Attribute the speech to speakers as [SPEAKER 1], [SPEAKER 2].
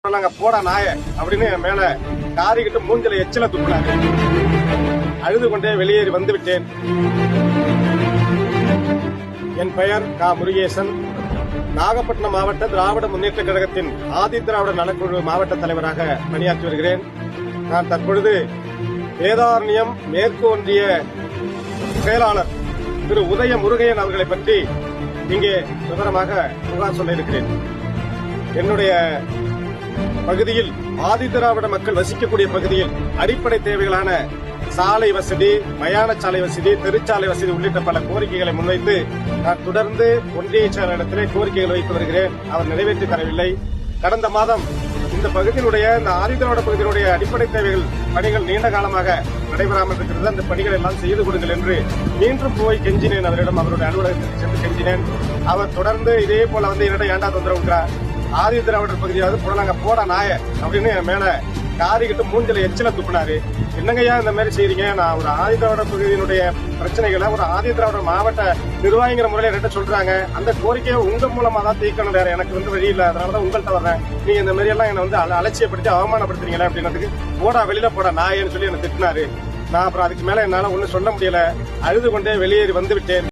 [SPEAKER 1] போடா நாய அப்படின்னு என் மேல காரிக்கிட்டு மூஞ்சில எச்சில துப்புனாரு. அழுது கொண்டே வெளியேறி வந்து விட்டேன். என் பெயர் கா. முருகேசன். நாகப்பட்டினம் மாவட்ட திராவிட முன்னேற்ற கழகத்தின் ஆதி திராவிட நலக்குழு மாவட்ட தலைவராக பணியாற்றி வருகிறேன். நான் தற்பொழுது வேதாரண்யம் மேற்கு ஒன்றிய செயலாளர் திரு உதய முருகையன் அவர்களை பற்றி இங்கே விவரமாக புகார் சொல்ல இருக்கிறேன். என்னுடைய பகுதியில் ஆதி திராவிட மக்கள் வசிக்கக்கூடிய பகுதியில் அடிப்படை தேவைகளான சாலை வசதி, மயான சாலை வசதி, தெருச்சாலை வசதி உள்ளிட்ட பல கோரிக்கைகளை முன்வைத்து நான் தொடர்ந்து ஒன்றிய செயலாளரிடத்திலே கோரிக்கைகள் வைத்து வருகிறேன். அவர் நிறைவேற்றி தரவில்லை. கடந்த மாதம் இந்த பகுதியினுடைய இந்த ஆதி திராவிட பகுதியினுடைய அடிப்படை தேவைகள் பணிகள் நீண்ட காலமாக நடைபெறாமல் இருக்கிறது. அந்த பணிகள் எல்லாம் செய்து கொடுங்கள் என்று மீண்டும் போய் கெஞ்சினேன். அவரிடம் அவருடைய அலுவலகத்திற்கு சென்று கெஞ்சினேன். அவர் தொடர்ந்து இதே போல வந்து என்னிடம் ஏண்டா தொந்தரவுங்கிறார், ஆதி திராவிடர் பகுதியாவது புறநாங்க போடா நாய அப்படின்னு என் மேல காரிக்கிட்டு மூஞ்சில எச்சில துப்புனாரு. என்னங்கய்யா இந்த மாதிரி செய்றீங்க? நான் ஒரு ஆதி திராவிட பகுதியினுடைய பிரச்சனைகளை ஒரு ஆதி திராவிட மாவட்ட நிர்வாகிங்கிற முறையில என்கிட்ட சொல்றாங்க. அந்த கோரிக்கையை உங்க மூலமா தான் தீர்க்கணும், வேற எனக்கு வந்து வழி இல்லை. அதனாலதான் உங்கள்கிட்ட வர்றேன். நீங்க இந்த மாதிரி எல்லாம் என்ன வந்து அலட்சியப்படுத்தி அவமானப்படுத்துறீங்களா அப்படின்றதுக்கு போடா வெளியில போடா நாயன்னு சொல்லி என்ன திட்டினாரு. நான் அப்புறம் அதுக்கு மேல என்னால ஒன்னும் சொல்ல முடியல. அழுது கொண்டே வெளியேறி வந்து விட்டேன்.